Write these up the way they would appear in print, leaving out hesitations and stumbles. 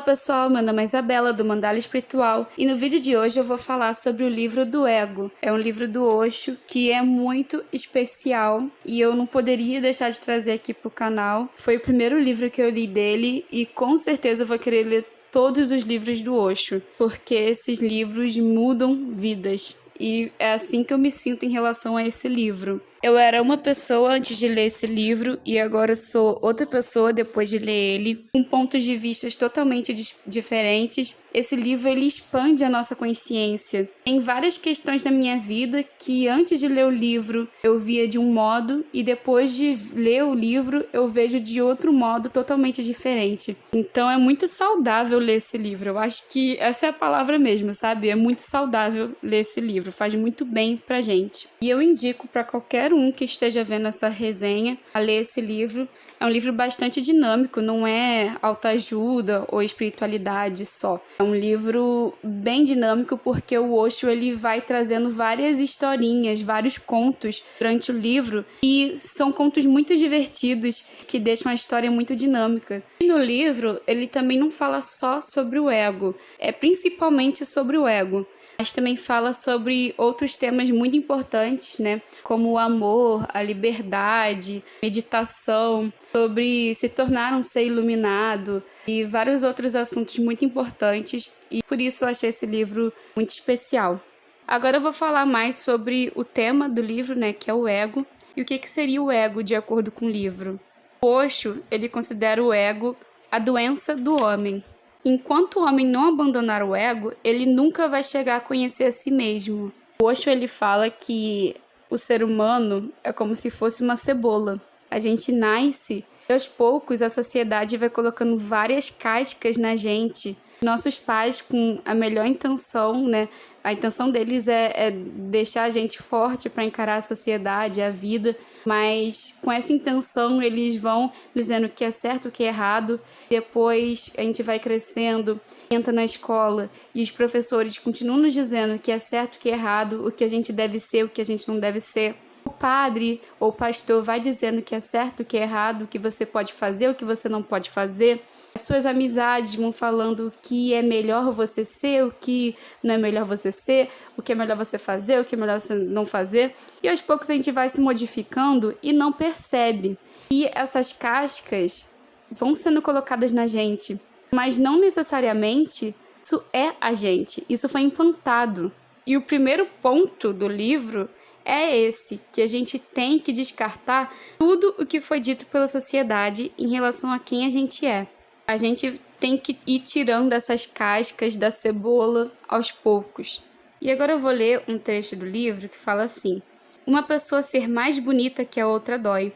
pessoal, meu nome é Isabela, do Mandala Espiritual, e no vídeo de hoje eu vou falar sobre o livro do Ego. É um livro do Osho que é muito especial e eu não poderia deixar de trazer aqui pro canal. Foi o primeiro livro que eu li dele e com certeza eu vou querer ler todos os livros do Osho, porque esses livros mudam vidas. E é assim que eu me sinto em relação a esse livro. Eu era uma pessoa antes de ler esse livro e agora sou outra pessoa depois de ler ele, com pontos de vista totalmente diferentes. Esse livro ele expande a nossa consciência. Tem várias questões da minha vida que antes de ler o livro eu via de um modo e depois de ler o livro eu vejo de outro modo totalmente diferente. Então é muito saudável ler esse livro. Eu acho que essa é a palavra mesmo, sabe? É muito saudável ler esse livro, faz muito bem pra gente. E eu indico para qualquer um que esteja vendo essa resenha a ler esse livro. É um livro bastante dinâmico, não é autoajuda ou espiritualidade só. É um livro bem dinâmico porque o Osho ele vai trazendo várias historinhas, vários contos durante o livro e são contos muito divertidos que deixam a história muito dinâmica. E no livro ele também não fala só sobre o ego, é principalmente sobre o ego. Mas também fala sobre outros temas muito importantes, né? Como o amor, a liberdade, meditação, sobre se tornar um ser iluminado e vários outros assuntos muito importantes. E por isso eu achei esse livro muito especial. Agora eu vou falar mais sobre o tema do livro, né? Que é o ego. E o que seria o ego de acordo com o livro? O Osho, ele considera o ego a doença do homem. Enquanto o homem não abandonar o ego, ele nunca vai chegar a conhecer a si mesmo. O Osho ele fala que o ser humano é como se fosse uma cebola. A gente nasce e aos poucos a sociedade vai colocando várias cascas na gente. Nossos pais, com a melhor intenção, né? A intenção deles é deixar a gente forte para encarar a sociedade, a vida, mas com essa intenção eles vão dizendo o que é certo, o que é errado. Depois a gente vai crescendo, entra na escola e os professores continuam nos dizendo o que é certo, o que é errado, o que a gente deve ser, o que a gente não deve ser. O padre ou o pastor vai dizendo o que é certo, o que é errado, o que você pode fazer, o que você não pode fazer. As suas amizades vão falando o que é melhor você ser, o que não é melhor você ser, o que é melhor você fazer, o que é melhor você não fazer. E aos poucos a gente vai se modificando e não percebe. E essas cascas vão sendo colocadas na gente, mas não necessariamente isso é a gente. Isso foi implantado. E o primeiro ponto do livro é esse, que a gente tem que descartar tudo o que foi dito pela sociedade em relação a quem a gente é. A gente tem que ir tirando essas cascas da cebola aos poucos. E agora eu vou ler um trecho do livro que fala assim: uma pessoa ser mais bonita que a outra dói.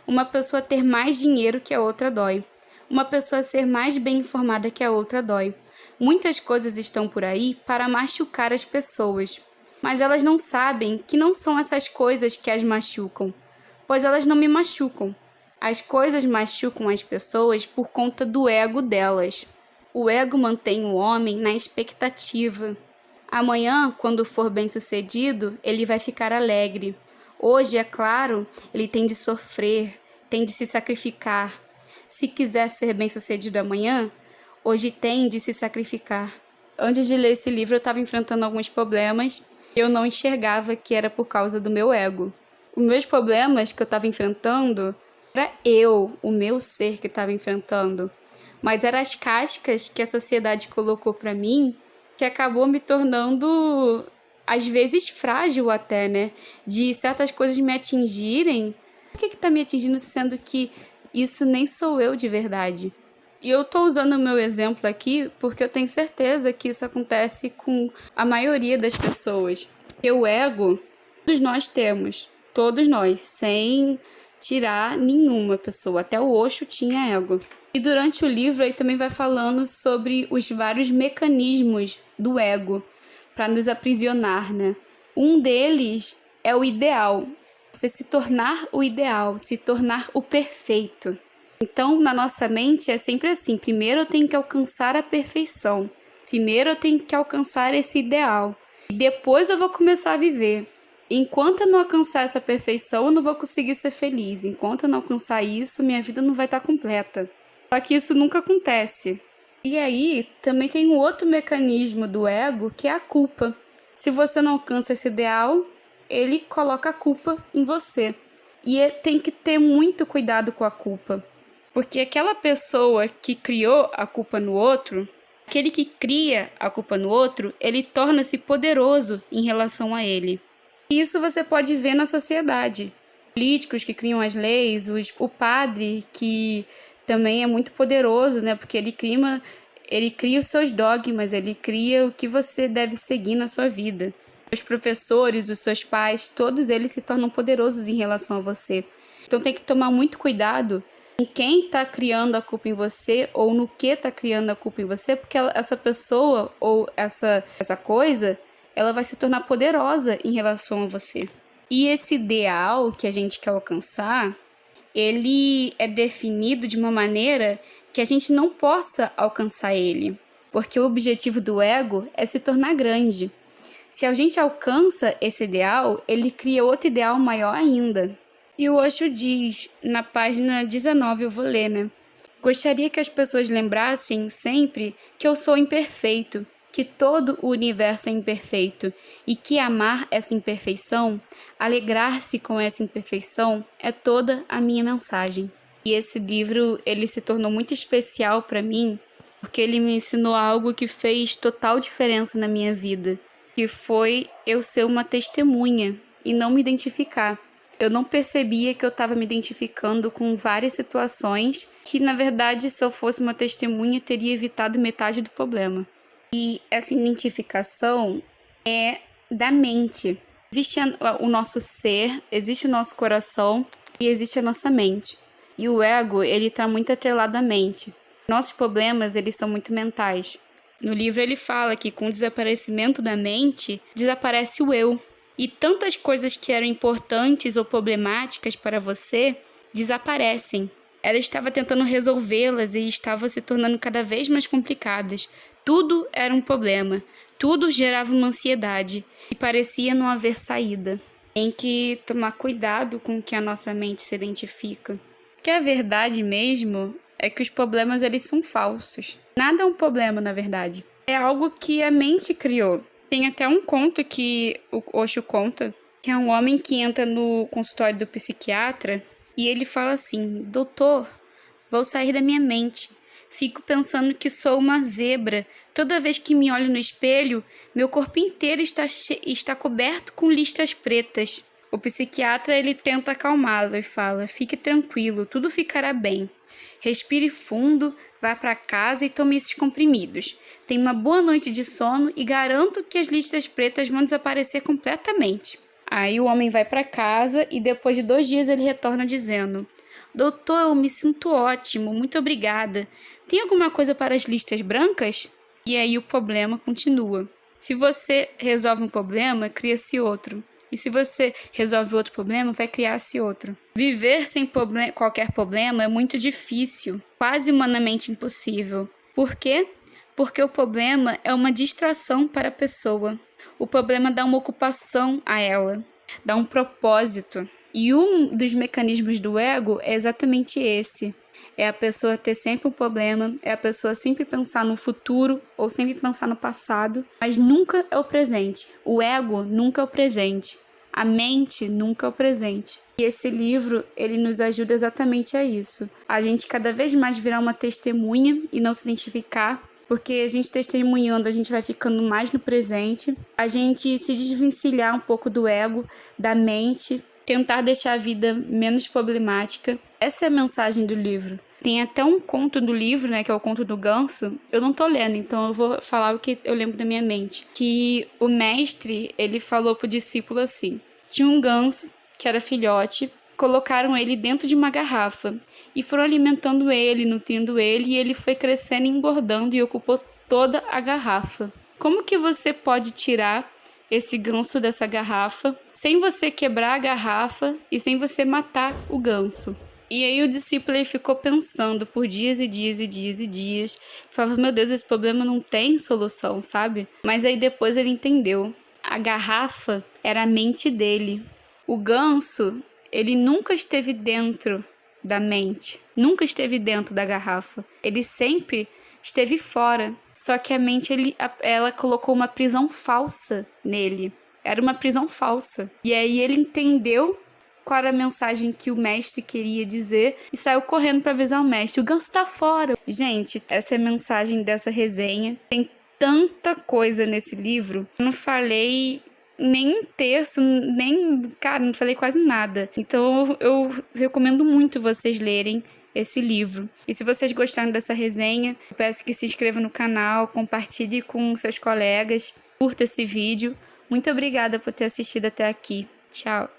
Uma pessoa ter mais dinheiro que a outra dói. Uma pessoa ser mais bem informada que a outra dói. Muitas coisas estão por aí para machucar as pessoas. Mas elas não sabem que não são essas coisas que as machucam, pois elas não me machucam. As coisas machucam as pessoas por conta do ego delas. O ego mantém o homem na expectativa. Amanhã, quando for bem-sucedido, ele vai ficar alegre. Hoje, é claro, ele tem de sofrer, tem de se sacrificar. Se quiser ser bem-sucedido amanhã, hoje tem de se sacrificar. Antes de ler esse livro, eu estava enfrentando alguns problemas. Eu não enxergava que era por causa do meu ego. Os meus problemas que eu estava enfrentando era eu, o meu ser que estava enfrentando. Mas eram as cascas que a sociedade colocou para mim que acabou me tornando, às vezes, frágil até, né? De certas coisas me atingirem. Por que está me atingindo sendo que isso nem sou eu de verdade? E eu tô usando o meu exemplo aqui porque eu tenho certeza que isso acontece com a maioria das pessoas. E o ego, todos nós, sem tirar nenhuma pessoa. Até o Osho tinha ego. E durante o livro ele também vai falando sobre os vários mecanismos do ego para nos aprisionar, né? Um deles é o ideal. Você se tornar o ideal, se tornar o perfeito. Então, na nossa mente é sempre assim, primeiro eu tenho que alcançar a perfeição, primeiro eu tenho que alcançar esse ideal, e depois eu vou começar a viver. Enquanto eu não alcançar essa perfeição, eu não vou conseguir ser feliz, enquanto eu não alcançar isso, minha vida não vai estar completa. Só que isso nunca acontece. E aí, também tem um outro mecanismo do ego, que é a culpa. Se você não alcança esse ideal, ele coloca a culpa em você. E tem que ter muito cuidado com a culpa. Porque aquela pessoa que criou a culpa no outro, aquele que cria a culpa no outro, ele torna-se poderoso em relação a ele. E isso você pode ver na sociedade. Políticos que criam as leis, o padre que também é muito poderoso, né? Porque ele cria os seus dogmas, ele cria o que você deve seguir na sua vida. Os professores, os seus pais, todos eles se tornam poderosos em relação a você. Então tem que tomar muito cuidado em quem está criando a culpa em você ou no que está criando a culpa em você, porque essa pessoa ou essa coisa, ela vai se tornar poderosa em relação a você. E esse ideal que a gente quer alcançar, ele é definido de uma maneira que a gente não possa alcançar ele, porque o objetivo do ego é se tornar grande. Se a gente alcança esse ideal, ele cria outro ideal maior ainda. E o Osho diz, na página 19, eu vou ler, né? Gostaria que as pessoas lembrassem sempre que eu sou imperfeito, que todo o universo é imperfeito e que amar essa imperfeição, alegrar-se com essa imperfeição, é toda a minha mensagem. E esse livro, ele se tornou muito especial para mim, porque ele me ensinou algo que fez total diferença na minha vida, que foi eu ser uma testemunha e não me identificar. Eu não percebia que eu estava me identificando com várias situações que, na verdade, se eu fosse uma testemunha, teria evitado metade do problema. E essa identificação é da mente. Existe o nosso ser, existe o nosso coração e existe a nossa mente. E o ego, ele está muito atrelado à mente. Nossos problemas, eles são muito mentais. No livro ele fala que com o desaparecimento da mente, desaparece o eu. E tantas coisas que eram importantes ou problemáticas para você desaparecem. Ela estava tentando resolvê-las e estava se tornando cada vez mais complicadas. Tudo era um problema. Tudo gerava uma ansiedade e parecia não haver saída. Tem que tomar cuidado com o que a nossa mente se identifica. Porque a verdade mesmo é que os problemas eles são falsos. Nada é um problema, na verdade. É algo que a mente criou. Tem até um conto que o Osho conta, que é um homem que entra no consultório do psiquiatra e ele fala assim: doutor, vou sair da minha mente. Fico pensando que sou uma zebra. Toda vez que me olho no espelho, meu corpo inteiro está coberto com listas pretas. O psiquiatra ele tenta acalmá-lo e fala: fique tranquilo, tudo ficará bem. Respire fundo, vá para casa e tome esses comprimidos. Tenha uma boa noite de sono e garanto que as listas pretas vão desaparecer completamente. Aí o homem vai para casa e depois de 2 dias ele retorna dizendo: doutor, eu me sinto ótimo, muito obrigada. Tem alguma coisa para as listas brancas? E aí o problema continua. Se você resolve um problema, cria-se outro. E se você resolve outro problema, vai criar-se outro. Viver sem qualquer problema é muito difícil, quase humanamente impossível. Por quê? Porque o problema é uma distração para a pessoa. O problema dá uma ocupação a ela, dá um propósito. E um dos mecanismos do ego é exatamente esse. É a pessoa ter sempre um problema, é a pessoa sempre pensar no futuro ou sempre pensar no passado, mas nunca é o presente. O ego nunca é o presente. A mente nunca é o presente. E esse livro, ele nos ajuda exatamente a isso. A gente cada vez mais virar uma testemunha e não se identificar, porque a gente testemunhando, a gente vai ficando mais no presente. A gente se desvencilhar um pouco do ego, da mente, tentar deixar a vida menos problemática. Essa é a mensagem do livro. Tem até um conto do livro, né, que é o conto do ganso. Eu não tô lendo, então eu vou falar o que eu lembro da minha mente. Que o mestre, ele falou pro discípulo assim: tinha um ganso, que era filhote, colocaram ele dentro de uma garrafa e foram alimentando ele, nutrindo ele, e ele foi crescendo e engordando e ocupou toda a garrafa. Como que você pode tirar esse ganso dessa garrafa sem você quebrar a garrafa e sem você matar o ganso? E aí o discípulo ele ficou pensando por dias e dias e dias e dias. Falava: meu Deus, esse problema não tem solução, sabe? Mas aí depois ele entendeu. A garrafa era a mente dele. O ganso, ele nunca esteve dentro da mente. Nunca esteve dentro da garrafa. Ele sempre esteve fora. Só que a mente, ela colocou uma prisão falsa nele. Era uma prisão falsa. E aí ele entendeu qual era a mensagem que o mestre queria dizer e saiu correndo para avisar o mestre. O ganso tá fora. Gente, essa é a mensagem dessa resenha. Tem tanta coisa nesse livro. Eu não falei nem um terço, cara, não falei quase nada. Então eu recomendo muito vocês lerem esse livro. E se vocês gostaram dessa resenha, eu peço que se inscreva no canal, compartilhe com seus colegas, curta esse vídeo. Muito obrigada por ter assistido até aqui. Tchau!